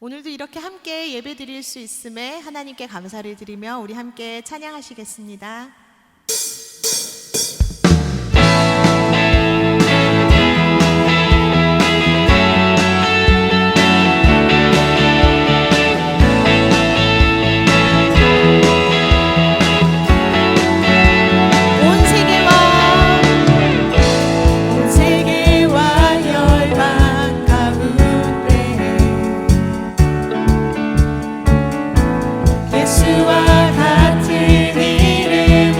오늘도 이렇게 함께 예배 드릴 수 있음에 하나님께 감사를 드리며 우리 함께 찬양하시겠습니다. 예수와 같은 이름으로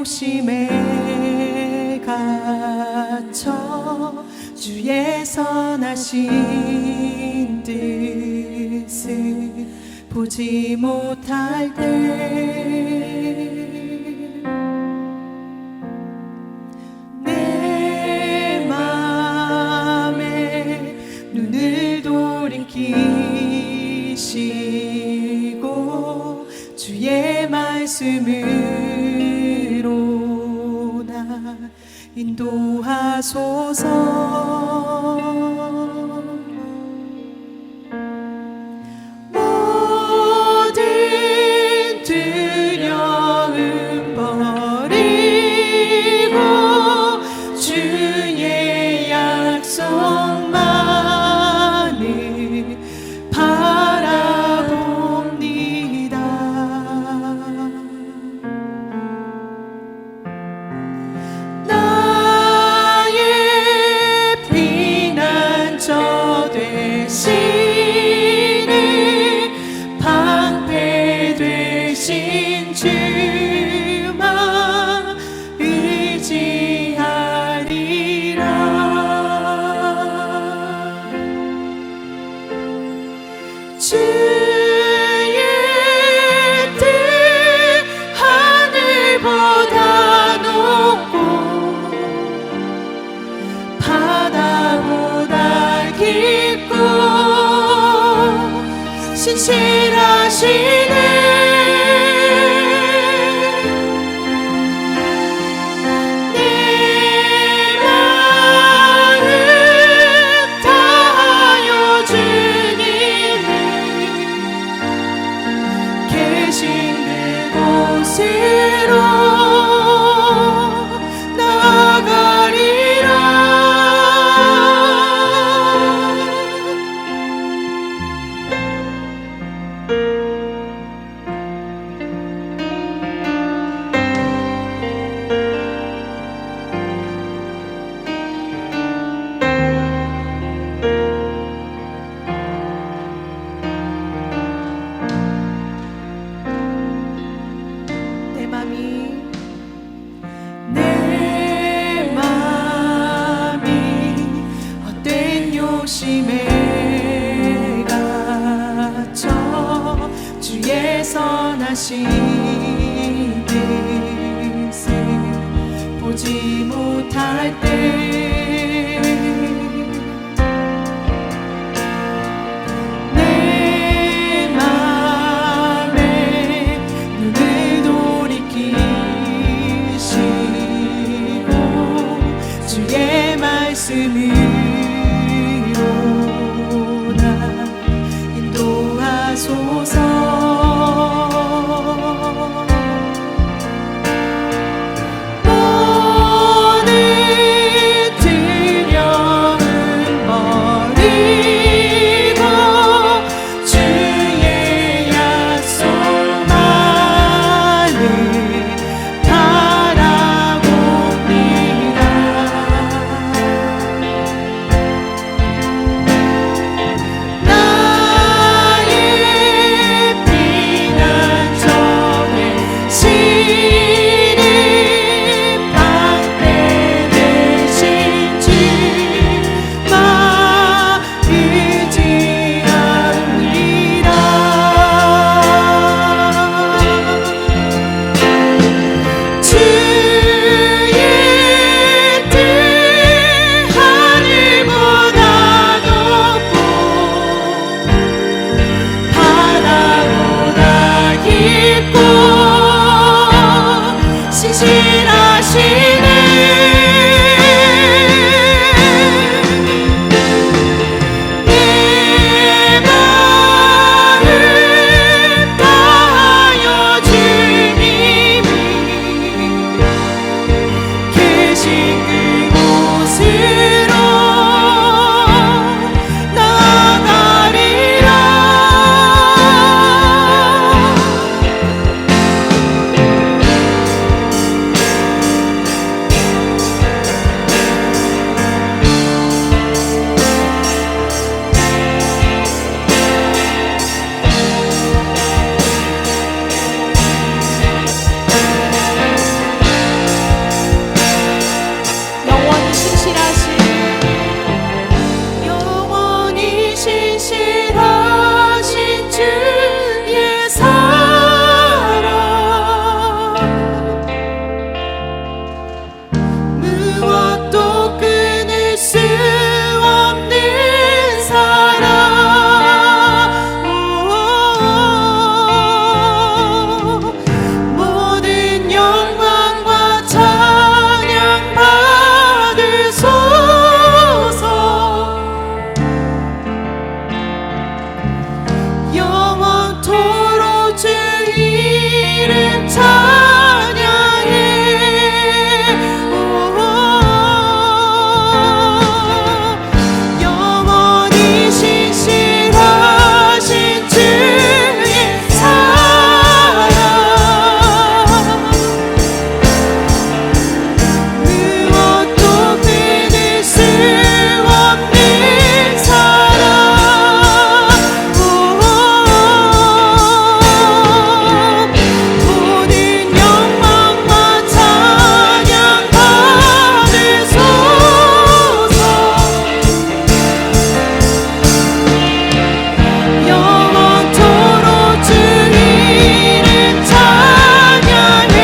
욕심에 갇혀 주의 선하신 뜻을 보지 못할 때 내 맘에 눈을 돌이키시고 주의 말씀으로 나 인도하소서. 모든 두려움 버리고 주의 약속만을 바라봅니다. 나의 피난처 되시는 방패 되신 주만 의지하리라. 주의 뜻 하늘보다 높고 바다보다 깊고 신실하시네. 내 마음 다하여 주님을 계신 그곳으로 나가리라. 내 맘이 헛된 욕심에 갇혀 주의 선하신 뜻을 보지 못할 때 내 맘에 눈을 돌이키시고 주의 말씀으로 나 인도하소서. 모든 두려움 버리고 주의 약속만을 바라봅니다. 나의 이름 찬양해. 영원히 신실하신 주의 사랑, 무엇도 끊을 수 없는 사랑. 모든 영광과 찬양 받으소서. 영원토록 주 이름 찬양해.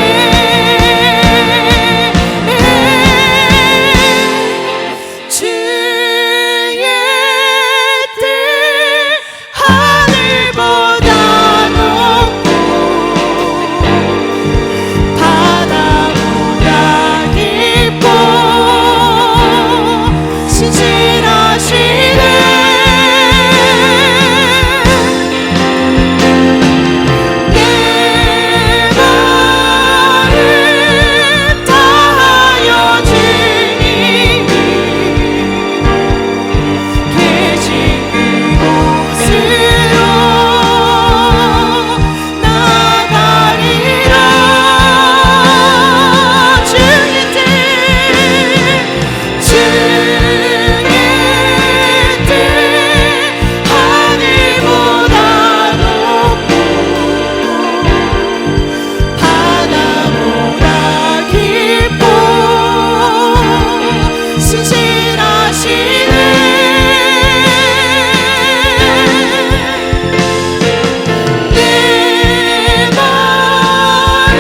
주의 뜻 하늘보다 높고 바다보다 깊고 신실하시네. 내 마음 다하여 주님이 계신 그곳으로 나가리라. 주의 뜻 하늘보다 높고 바다보다 깊고 신실하시네. 내 마음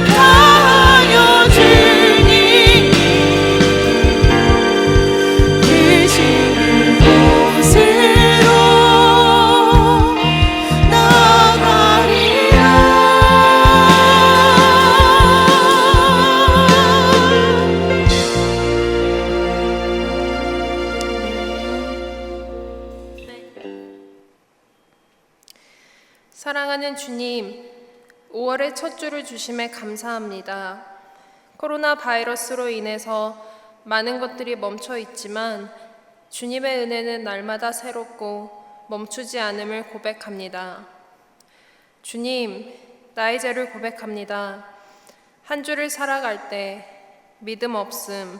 다하여 주님이 계신 그곳으로 나가리라. 사랑하는 주님, 5월의 첫 주를 주심에 감사합니다. 코로나 바이러스로 인해서 많은 것들이 멈춰 있지만 주님의 은혜는 날마다 새롭고 멈추지 않음을 고백합니다. 주님, 나의 죄를 고백합니다. 한 주를 살아갈 때 믿음 없음,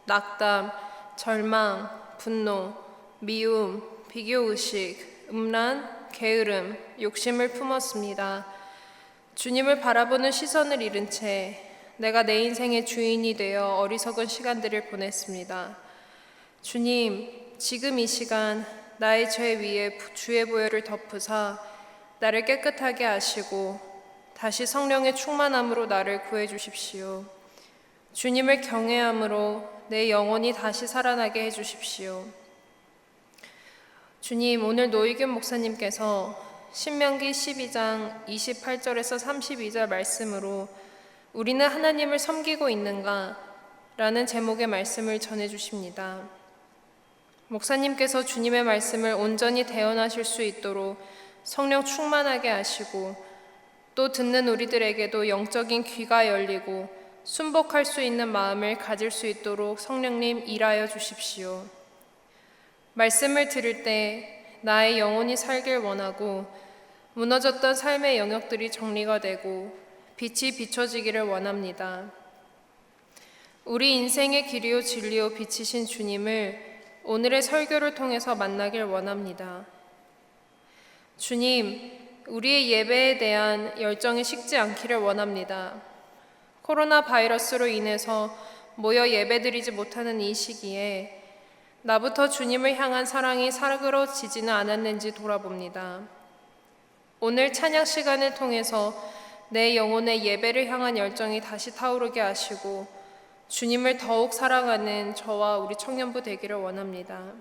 낙담, 절망, 분노, 미움, 비교의식, 음란, 게으름, 욕심을 품었습니다. 주님을 바라보는 시선을 잃은 채 내가 내 인생의 주인이 되어 어리석은 시간들을 보냈습니다. 주님, 지금 이 시간 나의 죄 위에 주의 보혈을 덮으사 나를 깨끗하게 하시고 다시 성령의 충만함으로 나를 구해 주십시오. 주님을 경외함으로 내 영혼이 다시 살아나게 해 주십시오. 주님, 오늘 노희균 목사님께서 신명기 12장 28절에서 32절 말씀으로 우리는 하나님을 섬기고 있는가? 라는 제목의 말씀을 전해주십니다. 목사님께서 주님의 말씀을 온전히 대언하실 수 있도록 성령 충만하게 하시고 또 듣는 우리들에게도 영적인 귀가 열리고 순복할 수 있는 마음을 가질 수 있도록 성령님 일하여 주십시오. 말씀을 들을 때 나의 영혼이 살길 원하고 무너졌던 삶의 영역들이 정리가 되고 빛이 비춰지기를 원합니다. 우리 인생의 길이요 진리요 빛이신 주님을 오늘의 설교를 통해서 만나길 원합니다. 주님, 우리의 예배에 대한 열정이 식지 않기를 원합니다. 코로나 바이러스로 인해서 모여 예배드리지 못하는 이 시기에 나부터 주님을 향한 사랑이 사그러지지는 않았는지 돌아봅니다. 오늘 찬양 시간을 통해서 내 영혼의 예배를 향한 열정이 다시 타오르게 하시고 주님을 더욱 사랑하는 저와 우리 청년부 되기를 원합니다.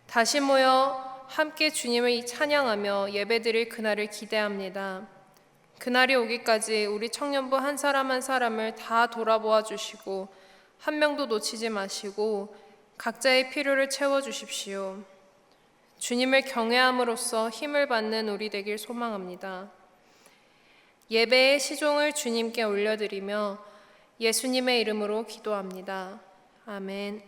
다시 모여 함께 주님을 찬양하며 예배드릴 그날을 기대합니다. 그날이 오기까지 우리 청년부 한 사람 한 사람을 다 돌아보아 주시고 한 명도 놓치지 마시고 각자의 필요를 채워주십시오. 주님을 경외함으로써 힘을 받는 우리 되길 소망합니다. 예배의 시종을 주님께 올려드리며 예수님의 이름으로 기도합니다. 아멘.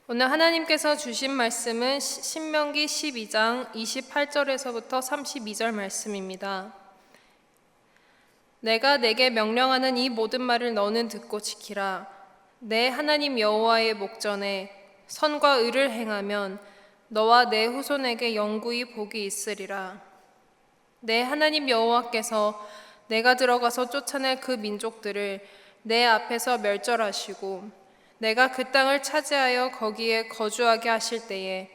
오늘 하나님께서 주신 말씀은 신명기 12장 28절에서부터 32절 말씀입니다. 내가 내게 명령하는 이 모든 말을 너는 듣고 지키라. 내 하나님 여호와의 목전에 선과 의를 행하면 너와 내 후손에게 영구히 복이 있으리라. 내 하나님 여호와께서 내가 들어가서 쫓아낼 그 민족들을 내 앞에서 멸절하시고 내가 그 땅을 차지하여 거기에 거주하게 하실 때에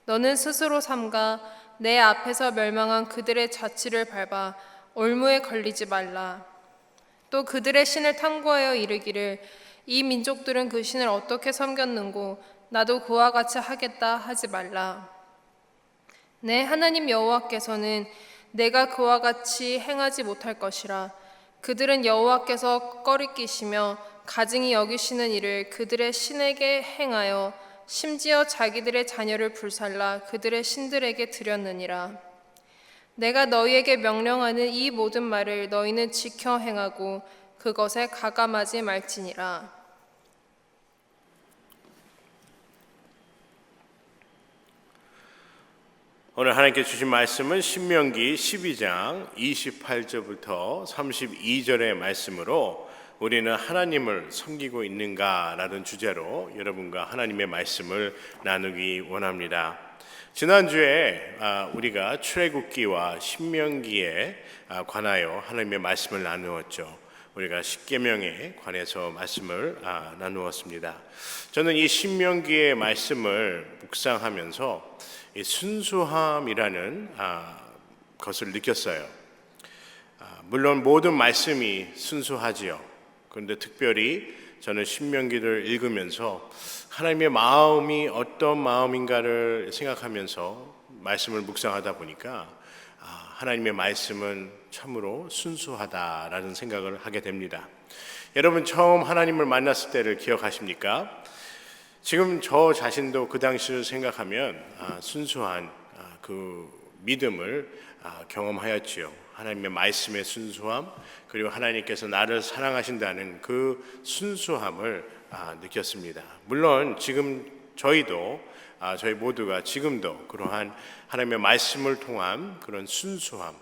너는 스스로 삼가 내 앞에서 멸망한 그들의 자취를 밟아 올무에 걸리지 말라. 또 그들의 신을 탐구하여 이르기를 이 민족들은 그 신을 어떻게 섬겼는고 나도 그와 같이 하겠다 하지 말라. 내 하나님 여호와께서는 내가 그와 같이 행하지 못할 것이라. 그들은 여호와께서 꺼리끼시며 가증히 여기시는 일을 그들의 신에게 행하여 심지어 자기들의 자녀를 불살라 그들의 신들에게 드렸느니라. 내가 너희에게 명령하는 이 모든 말을 너희는 지켜 행하고 그것에 가감하지 말지니라. 오늘 하나님께 주신 말씀은 신명기 12장 28절부터 32절의 말씀으로 우리는 하나님을 섬기고 있는가라는 주제로 여러분과 하나님의 말씀을 나누기 원합니다. 지난주에 우리가 출애굽기와 신명기에 관하여 하나님의 말씀을 나누었죠. 우리가 십계명에 관해서 말씀을 나누었습니다. 저는 이 신명기의 말씀을 묵상하면서 이 순수함이라는 것을 느꼈어요. 물론 모든 말씀이 순수하지요. 그런데 특별히 저는 신명기를 읽으면서 하나님의 마음이 어떤 마음인가를 생각하면서 말씀을 묵상하다 보니까 하나님의 말씀은 참으로 순수하다라는 생각을 하게 됩니다. 여러분 처음 하나님을 만났을 때를 기억하십니까? 지금 저 자신도 그 당시를 생각하면 순수한 그 믿음을 경험하였지요. 하나님의 말씀의 순수함, 그리고 하나님께서 나를 사랑하신다는 그 순수함을 느꼈습니다. 물론 지금 저희도 저희 모두가 지금도 그러한 하나님의 말씀을 통한 그런 순수함을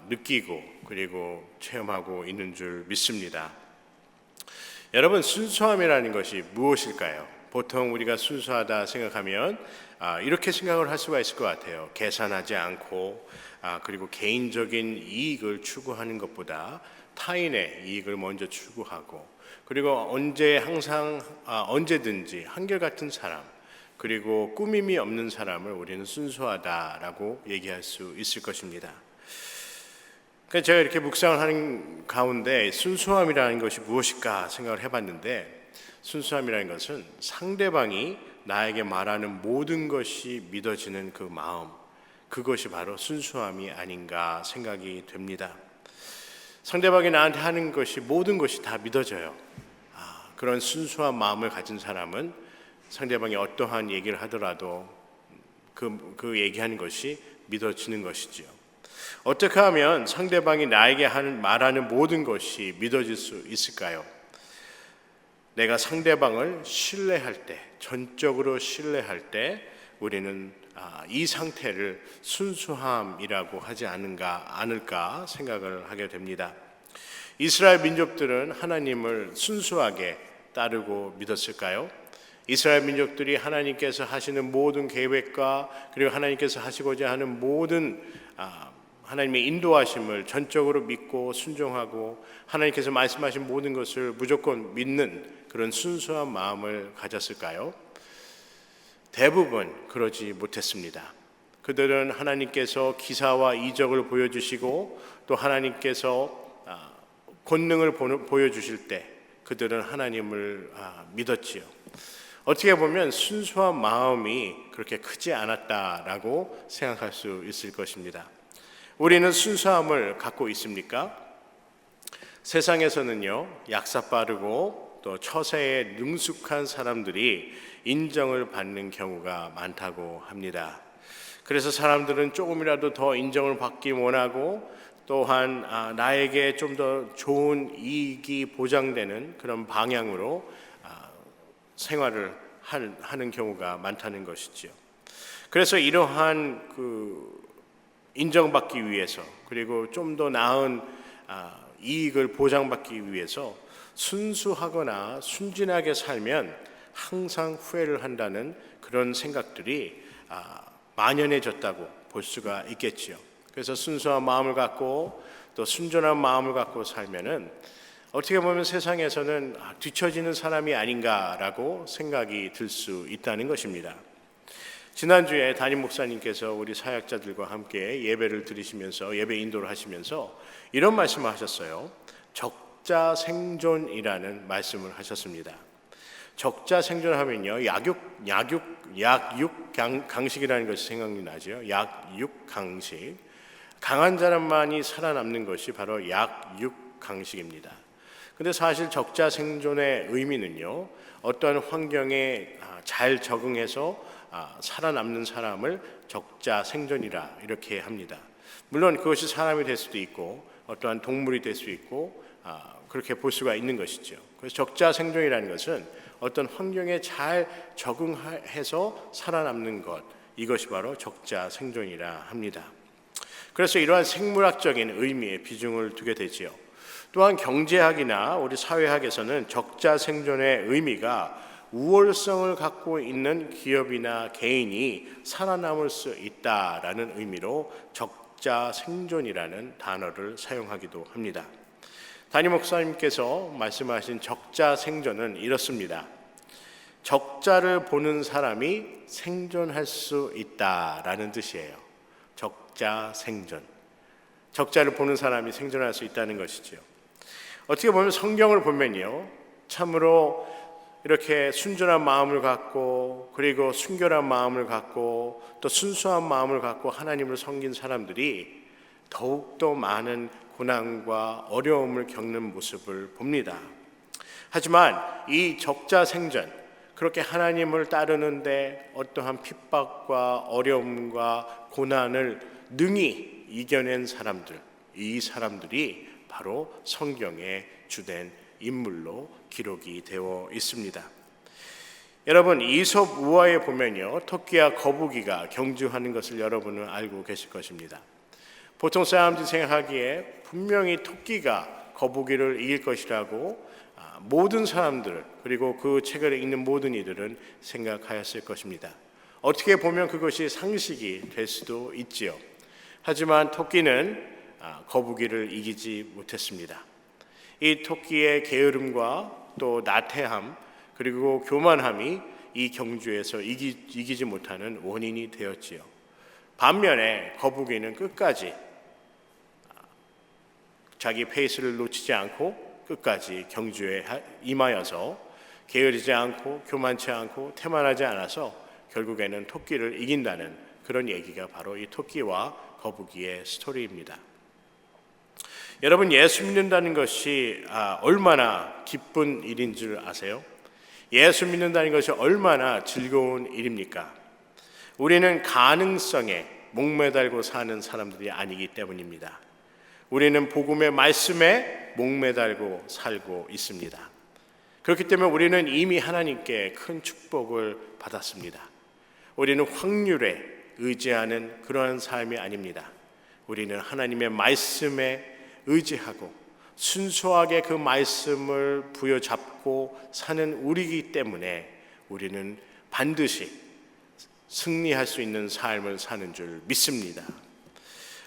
느끼고 그리고 체험하고 있는 줄 믿습니다. 여러분, 순수함이라는 것이 무엇일까요? 보통 우리가 순수하다 생각하면 이렇게 생각을 할 수가 있을 것 같아요. 계산하지 않고 그리고 개인적인 이익을 추구하는 것보다 타인의 이익을 먼저 추구하고, 그리고 언제든지 한결같은 사람, 그리고 꾸밈이 없는 사람을 우리는 순수하다라고 얘기할 수 있을 것입니다. 그러니까 제가 이렇게 묵상을 하는 가운데 순수함이라는 것이 무엇일까 생각을 해봤는데, 순수함이라는 것은 상대방이 나에게 말하는 모든 것이 믿어지는 그 마음, 그것이 바로 순수함이 아닌가 생각이 됩니다. 상대방이 나한테 하는 것이 모든 것이 다 믿어져요. 그런 순수한 마음을 가진 사람은 상대방이 어떠한 얘기를 하더라도 그 얘기하는 것이 믿어지는 것이지요. 어떻게 하면 상대방이 나에게 말하는 모든 것이 믿어질 수 있을까요? 내가 상대방을 신뢰할 때, 전적으로 신뢰할 때 우리는 이 상태를 순수함이라고 하지 않을까 생각을 하게 됩니다. 이스라엘 민족들은 하나님을 순수하게 따르고 믿었을까요? 이스라엘 민족들이 하나님께서 하시는 모든 계획과 그리고 하나님께서 하시고자 하는 모든 하나님의 인도하심을 전적으로 믿고 순종하고 하나님께서 말씀하신 모든 것을 무조건 믿는 그런 순수한 마음을 가졌을까요? 대부분 그러지 못했습니다. 그들은 하나님께서 기사와 이적을 보여주시고 또 하나님께서 권능을 보여주실 때 그들은 하나님을 믿었지요. 어떻게 보면 순수한 마음이 그렇게 크지 않았다라고 생각할 수 있을 것입니다. 우리는 순수함을 갖고 있습니까? 세상에서는요, 약사 빠르고 또 처세에 능숙한 사람들이 인정을 받는 경우가 많다고 합니다. 그래서 사람들은 조금이라도 더 인정을 받기 원하고 또한 나에게 좀 더 좋은 이익이 보장되는 그런 방향으로 생활을 하는 경우가 많다는 것이지요. 그래서 이러한 인정받기 위해서 그리고 좀 더 나은 이익을 보장받기 위해서 순수하거나 순진하게 살면 항상 후회를 한다는 그런 생각들이 만연해졌다고 볼 수가 있겠지요. 그래서 순수한 마음을 갖고 또 순전한 마음을 갖고 살면은 어떻게 보면 세상에서는 뒤처지는 사람이 아닌가라고 생각이 들 수 있다는 것입니다. 지난주에 담임 목사님께서 우리 사역자들과 함께 예배를 드리시면서 예배 인도를 하시면서 이런 말씀을 하셨어요. 적자 생존이라는 말씀을 하셨습니다. 적자 생존하면요, 약육 강식이라는 것이 생각이 나죠. 약육 강식. 강한 사람만이 살아남는 것이 바로 약육 강식입니다. 근데 사실 적자 생존의 의미는요, 어떠한 환경에 잘 적응해서 살아남는 사람을 적자 생존이라 이렇게 합니다. 물론 그것이 사람이 될 수도 있고 어떠한 동물이 될 수 있고 그렇게 볼 수가 있는 것이죠. 그래서 적자 생존이라는 것은 어떤 환경에 잘 적응해서 살아남는 것, 이것이 바로 적자 생존이라 합니다. 그래서 이러한 생물학적인 의미에 비중을 두게 되지요. 또한 경제학이나 우리 사회학에서는 적자 생존의 의미가 우월성을 갖고 있는 기업이나 개인이 살아남을 수 있다라는 의미로 적자 생존이라는 단어를 사용하기도 합니다. 담임 목사님께서 말씀하신 적자 생존은 이렇습니다. 적자를 보는 사람이 생존할 수 있다라는 뜻이에요. 적자 생존. 적자를 보는 사람이 생존할 수 있다는 것이죠. 어떻게 보면 성경을 보면요, 참으로 이렇게 순전한 마음을 갖고 그리고 순결한 마음을 갖고 또 순수한 마음을 갖고 하나님을 섬긴 사람들이 더욱더 많은 고난과 어려움을 겪는 모습을 봅니다. 하지만 이 적자 생존, 그렇게 하나님을 따르는데 어떠한 핍박과 어려움과 고난을 능히 이겨낸 사람들, 이 사람들이 바로 성경의 주된 인물로 기록이 되어 있습니다. 여러분, 이솝 우화에 보면요, 토끼와 거북이가 경주하는 것을 여러분은 알고 계실 것입니다. 보통 사람들이 생각하기에 분명히 토끼가 거북이를 이길 것이라고 모든 사람들, 그리고 그 책을 읽는 모든 이들은 생각하였을 것입니다. 어떻게 보면 그것이 상식이 될 수도 있지요. 하지만 토끼는 거북이를 이기지 못했습니다. 이 토끼의 게으름과 또 나태함 그리고 교만함이 이 경주에서 이기지 못하는 원인이 되었지요. 반면에 거북이는 끝까지 자기 페이스를 놓치지 않고 끝까지 경주에 임하여서 게으르지 않고 교만치 않고 태만하지 않아서 결국에는 토끼를 이긴다는 그런 얘기가 바로 이 토끼와 거북이의 스토리입니다. 여러분, 예수 믿는다는 것이 얼마나 기쁜 일인 줄 아세요? 예수 믿는다는 것이 얼마나 즐거운 일입니까? 우리는 가능성에 목매달고 사는 사람들이 아니기 때문입니다. 우리는 복음의 말씀에 목매달고 살고 있습니다. 그렇기 때문에 우리는 이미 하나님께 큰 축복을 받았습니다. 우리는 확률에 의지하는 그러한 삶이 아닙니다. 우리는 하나님의 말씀에 의지하고 순수하게 그 말씀을 부여잡고 사는 우리이기 때문에 우리는 반드시 승리할 수 있는 삶을 사는 줄 믿습니다.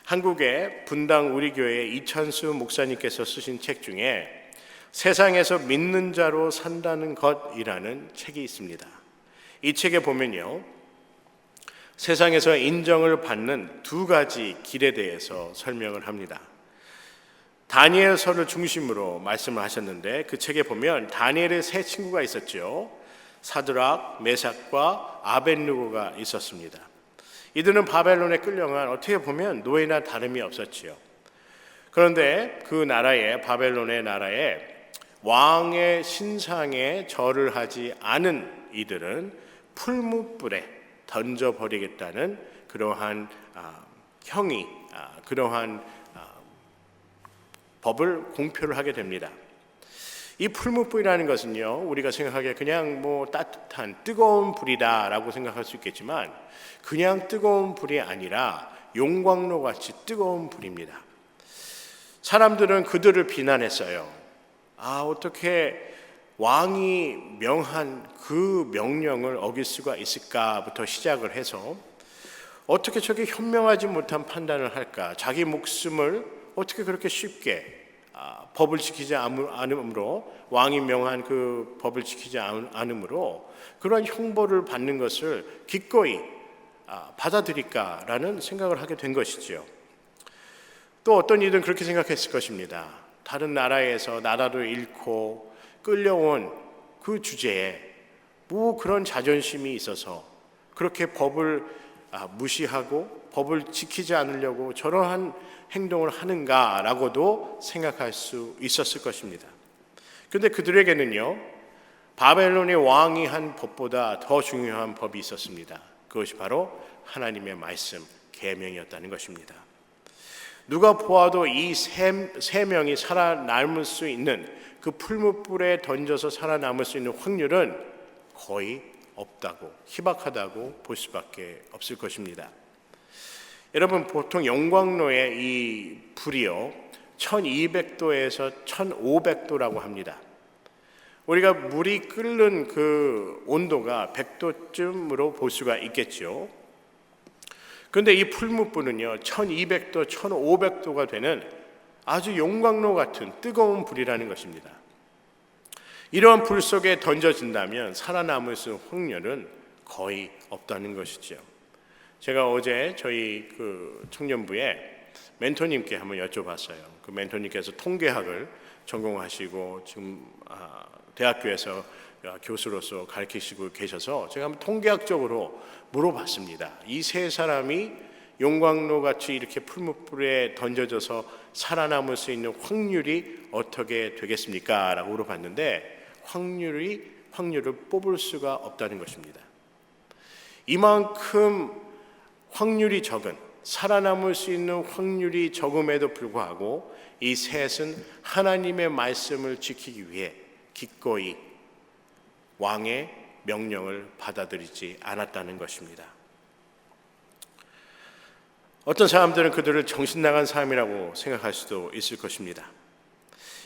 한국의 분당 우리 교회 이찬수 목사님께서 쓰신 책 중에 세상에서 믿는 자로 산다는 것이라는 책이 있습니다. 이 책에 보면요, 세상에서 인정을 받는 두 가지 길에 대해서 설명을 합니다. 다니엘서를 중심으로 말씀을 하셨는데 그 책에 보면 다니엘의 세 친구가 있었죠. 사드락, 메삭과 아벳느고가 있었습니다. 이들은 바벨론에 끌려간 어떻게 보면 노예나 다름이 없었지요. 그런데 그 나라에, 바벨론의 나라에 왕의 신상에 절을 하지 않은 이들은 풀무불에 던져버리겠다는 그러한 형이 그러한 법을 공표를 하게 됩니다. 이 풀무불이라는 것은요, 우리가 생각하기에 그냥 뭐 따뜻한 뜨거운 불이다라고 생각할 수 있겠지만 그냥 뜨거운 불이 아니라 용광로 같이 뜨거운 불입니다. 사람들은 그들을 비난했어요. 어떻게 왕이 명한 그 명령을 어길 수가 있을까부터 시작을 해서 어떻게 저게 현명하지 못한 판단을 할까? 자기 목숨을 어떻게 그렇게 쉽게 법을 지키지 않으므로, 왕이 명한 그 법을 지키지 않으므로 그러한 형벌을 받는 것을 기꺼이 받아들일까라는 생각을 하게 된 것이죠. 또 어떤 이들은 그렇게 생각했을 것입니다. 다른 나라에서 나라를 잃고 끌려온 그 주제에 뭐 그런 자존심이 있어서 그렇게 법을 무시하고 법을 지키지 않으려고 저러한 행동을 하는가라고도 생각할 수 있었을 것입니다. 그런데 그들에게는요, 바벨론의 왕이 한 법보다 더 중요한 법이 있었습니다. 그것이 바로 하나님의 말씀, 계명이었다는 것입니다. 누가 보아도 이 세 명이 살아남을 수 있는 그 풀무불에 던져서 살아남을 수 있는 확률은 거의 없다고, 희박하다고 볼 수밖에 없을 것입니다. 여러분, 보통 용광로의 이 불이요 1200도에서 1500도라고 합니다. 우리가 물이 끓는 그 온도가 100도쯤으로 볼 수가 있겠죠. 그런데 이 풀무불은요 1200도, 1500도가 되는 아주 용광로 같은 뜨거운 불이라는 것입니다. 이러한 불 속에 던져진다면 살아남을 수 있는 확률은 거의 없다는 것이죠. 제가 어제 저희 그 청년부에 멘토님께 한번 여쭤봤어요. 그 멘토님께서 통계학을 전공하시고 지금 대학교에서 교수로서 가르치시고 계셔서 제가 한번 통계학적으로 물어봤습니다. 이 세 사람이 용광로 같이 이렇게 풀무불에 던져져서 살아남을 수 있는 확률이 어떻게 되겠습니까? 라고 물어봤는데 확률을 뽑을 수가 없다는 것입니다. 이만큼 확률이 적은, 살아남을 수 있는 확률이 적음에도 불구하고 이 셋은 하나님의 말씀을 지키기 위해 기꺼이 왕의 명령을 받아들이지 않았다는 것입니다. 어떤 사람들은 그들을 정신나간 사람이라고 생각할 수도 있을 것입니다.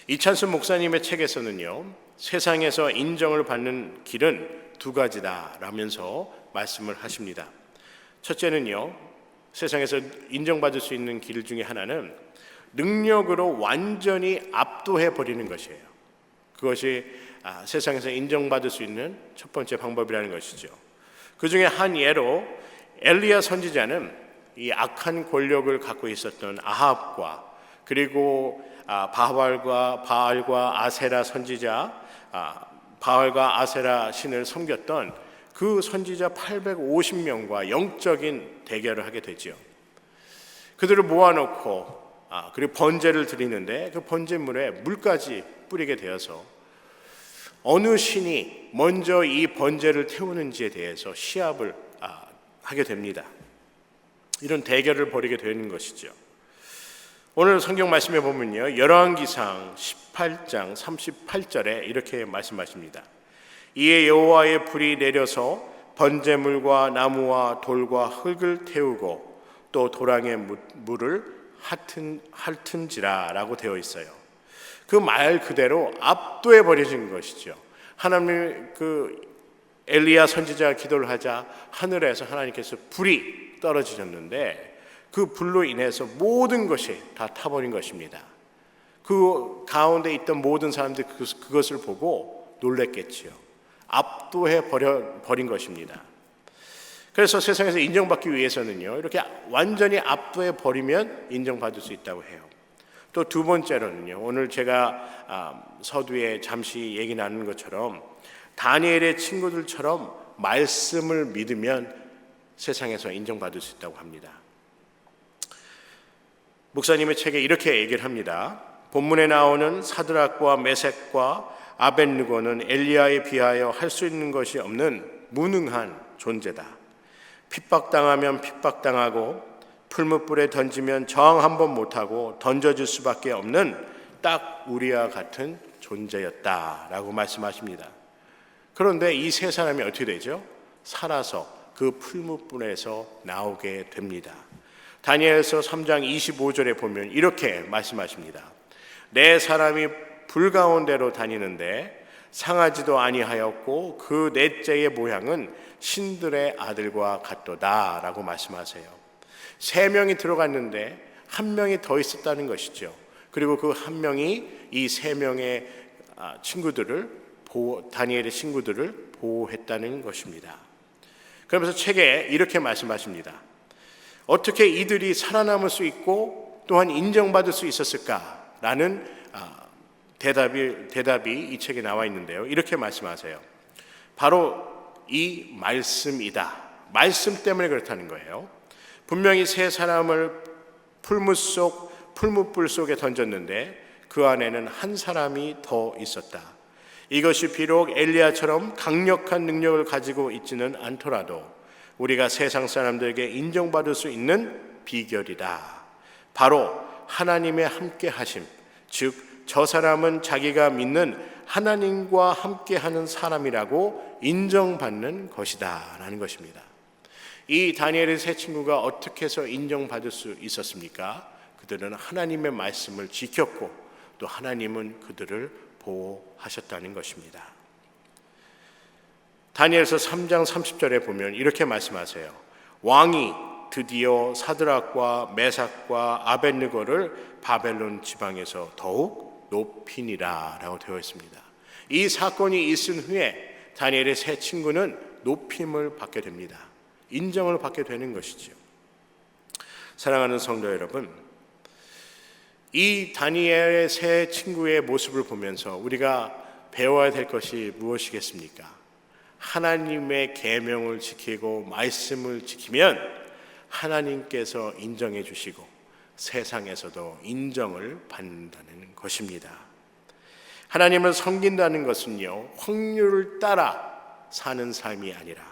이찬수 목사님의 책에서는요, 세상에서 인정을 받는 길은 두 가지다라면서 말씀을 하십니다. 첫째는요, 세상에서 인정받을 수 있는 길 중에 하나는 능력으로 완전히 압도해 버리는 것이에요. 그것이 세상에서 인정받을 수 있는 첫 번째 방법이라는 것이죠. 그 중에 한 예로 엘리야 선지자는 이 악한 권력을 갖고 있었던 아합과 그리고 바알과 아세라 선지자, 바알과 아세라 신을 섬겼던 그 선지자 850명과 영적인 대결을 하게 되죠. 그들을 모아놓고 그리고 번제를 드리는데 그 번제물에 물까지 뿌리게 되어서 어느 신이 먼저 이 번제를 태우는지에 대해서 시합을 하게 됩니다. 이런 대결을 벌이게 되는 것이죠. 오늘 성경 말씀에 보면요, 열왕기상 18장 38절에 이렇게 말씀하십니다. 이에 여호와의 불이 내려서 번제물과 나무와 돌과 흙을 태우고 또 도랑의 물을 핥은지라라고 되어 있어요. 그 말 그대로 압도해 버려진 것이죠. 하나님 그 엘리야 선지자가 기도를 하자 하늘에서 하나님께서 불이 떨어지셨는데 그 불로 인해서 모든 것이 다 타버린 것입니다. 그 가운데 있던 모든 사람들이 그것을 보고 놀랬겠지요. 압도해 버린 것입니다. 그래서 세상에서 인정받기 위해서는요, 이렇게 완전히 압도해 버리면 인정받을 수 있다고 해요. 또 두 번째로는요, 오늘 제가 서두에 잠시 얘기 나눈 것처럼 다니엘의 친구들처럼 말씀을 믿으면 세상에서 인정받을 수 있다고 합니다. 목사님의 책에 이렇게 얘기를 합니다. 본문에 나오는 사드락과 메섹과 아벳느고는 엘리야에 비하여 할 수 있는 것이 없는 무능한 존재다. 핍박당하면 핍박당하고 풀무불에 던지면 저항 한번 못하고 던져질 수밖에 없는 딱 우리와 같은 존재였다라고 말씀하십니다. 그런데 이 세 사람이 어떻게 되죠? 살아서 그 풀무불에서 나오게 됩니다. 다니엘서 3장 25절에 보면 이렇게 말씀하십니다. 내 사람이 불 가운데로 다니는데 상하지도 아니하였고 그 넷째의 모양은 신들의 아들과 같도다 라고 말씀하세요. 세 명이 들어갔는데 한 명이 더 있었다는 것이죠. 그리고 그 한 명이 이 세 명의 다니엘의 친구들을 보호했다는 것입니다. 그러면서 책에 이렇게 말씀하십니다. 어떻게 이들이 살아남을 수 있고 또한 인정받을 수 있었을까라는 대답이 이 책에 나와 있는데요. 이렇게 말씀하세요. 바로 이 말씀이다. 말씀 때문에 그렇다는 거예요. 분명히 세 사람을 풀무불 속에 던졌는데 그 안에는 한 사람이 더 있었다. 이것이 비록 엘리야처럼 강력한 능력을 가지고 있지는 않더라도 우리가 세상 사람들에게 인정받을 수 있는 비결이다. 바로 하나님의 함께 하심, 즉 저 사람은 자기가 믿는 하나님과 함께하는 사람이라고 인정받는 것이다 라는 것입니다. 이 다니엘의 세 친구가 어떻게 해서 인정받을 수 있었습니까? 그들은 하나님의 말씀을 지켰고 또 하나님은 그들을 보호하셨다는 것입니다. 다니엘서 3장 30절에 보면 이렇게 말씀하세요. 왕이 드디어 사드락과 메삭과 아벳느고를 바벨론 지방에서 더욱 높이니라 라고 되어 있습니다. 이 사건이 있은 후에 다니엘의 세 친구는 높임을 받게 됩니다. 인정을 받게 되는 것이죠. 사랑하는 성도 여러분, 이 다니엘의 세 친구의 모습을 보면서 우리가 배워야 될 것이 무엇이겠습니까? 하나님의 계명을 지키고 말씀을 지키면 하나님께서 인정해 주시고 세상에서도 인정을 받는다는 것입니다. 하나님을 섬긴다는 것은요, 확률을 따라 사는 삶이 아니라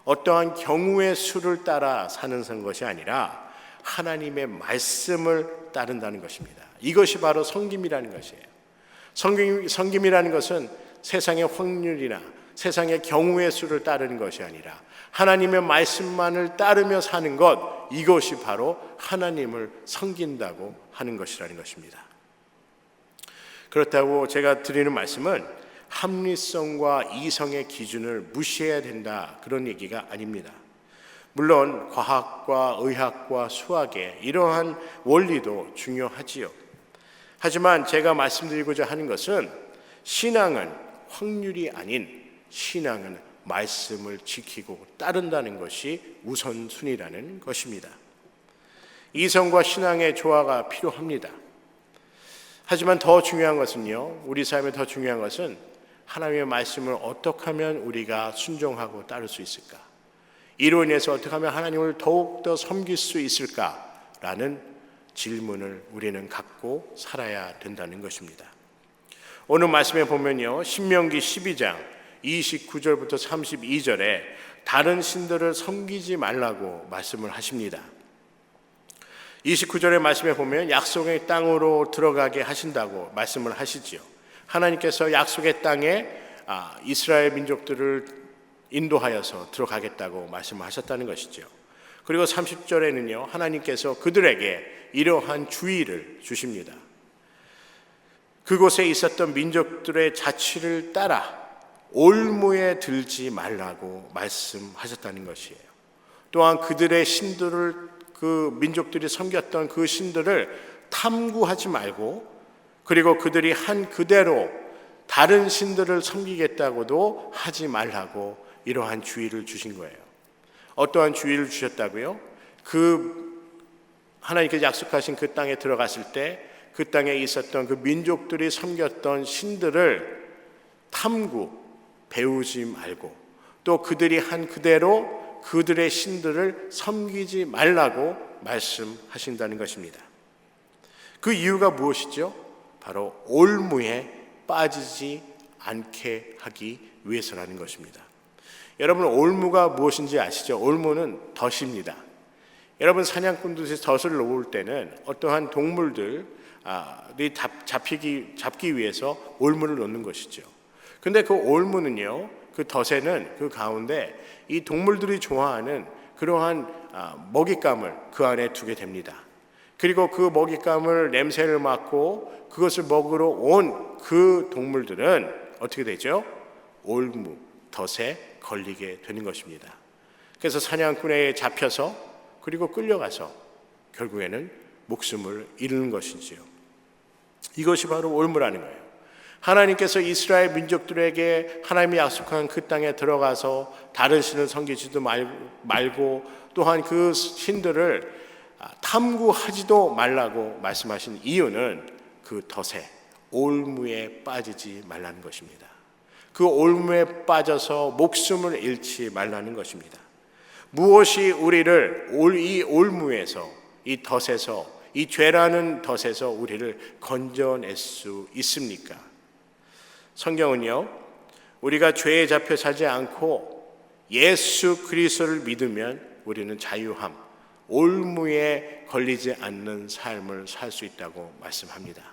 어떠한 경우의 수를 따라 사는 것이 아니라 하나님의 말씀을 따른다는 것입니다. 이것이 바로 섬김이라는 것이에요. 섬김이라는 것은 세상의 확률이나 세상의 경우의 수를 따르는 것이 아니라 하나님의 말씀만을 따르며 사는 것, 이것이 바로 하나님을 섬긴다고 하는 것이라는 것입니다. 그렇다고 제가 드리는 말씀은 합리성과 이성의 기준을 무시해야 된다, 그런 얘기가 아닙니다. 물론 과학과 의학과 수학의 이러한 원리도 중요하지요. 하지만 제가 말씀드리고자 하는 것은 신앙은 확률이 아닌 신앙은 말씀을 지키고 따른다는 것이 우선순위라는 것입니다. 이성과 신앙의 조화가 필요합니다. 하지만 더 중요한 것은요, 우리 삶에 더 중요한 것은 하나님의 말씀을 어떻게 하면 우리가 순종하고 따를 수 있을까? 이로 인해서 어떻게 하면 하나님을 더욱더 섬길 수 있을까라는 질문을 우리는 갖고 살아야 된다는 것입니다. 오늘 말씀에 보면요, 신명기 12장 29절부터 32절에 다른 신들을 섬기지 말라고 말씀을 하십니다. 29절의 말씀에 보면 약속의 땅으로 들어가게 하신다고 말씀을 하시지요. 하나님께서 약속의 땅에 이스라엘 민족들을 인도하여서 들어가겠다고 말씀을 하셨다는 것이죠. 그리고 30절에는요, 하나님께서 그들에게 이러한 주의를 주십니다. 그곳에 있었던 민족들의 자취를 따라 올무에 들지 말라고 말씀하셨다는 것이에요. 또한 그들의 신들을, 그 민족들이 섬겼던 그 신들을 탐구하지 말고, 그리고 그들이 한 그대로 다른 신들을 섬기겠다고도 하지 말라고 이러한 주의를 주신 거예요. 어떠한 주의를 주셨다고요? 하나님께서 약속하신 그 땅에 들어갔을 때 그 땅에 있었던 그 민족들이 섬겼던 신들을 배우지 말고, 또 그들이 한 그대로 그들의 신들을 섬기지 말라고 말씀하신다는 것입니다. 그 이유가 무엇이죠? 바로 올무에 빠지지 않게 하기 위해서라는 것입니다. 여러분, 올무가 무엇인지 아시죠? 올무는 덫입니다. 여러분, 사냥꾼들이 덫을 놓을 때는 어떠한 동물들이 잡기 위해서 올무를 놓는 것이죠. 근데 그 올무는요, 그 덫에는 그 가운데 이 동물들이 좋아하는 그러한 먹잇감을 그 안에 두게 됩니다. 그리고 그 먹잇감을 냄새를 맡고 그것을 먹으러 온 그 동물들은 어떻게 되죠? 올무, 덫에 걸리게 되는 것입니다. 그래서 사냥꾼에 잡혀서 그리고 끌려가서 결국에는 목숨을 잃는 것이지요. 이것이 바로 올무라는 거예요. 하나님께서 이스라엘 민족들에게 하나님이 약속한 그 땅에 들어가서 다른 신을 섬기지도 말고 또한 그 신들을 탐구하지도 말라고 말씀하신 이유는 그 덫에, 올무에 빠지지 말라는 것입니다. 그 올무에 빠져서 목숨을 잃지 말라는 것입니다. 무엇이 우리를 이 올무에서, 이 덫에서, 이 죄라는 덫에서 우리를 건져낼 수 있습니까? 성경은요, 우리가 죄에 잡혀 살지 않고 예수 그리스도를 믿으면 우리는 자유함, 올무에 걸리지 않는 삶을 살 수 있다고 말씀합니다.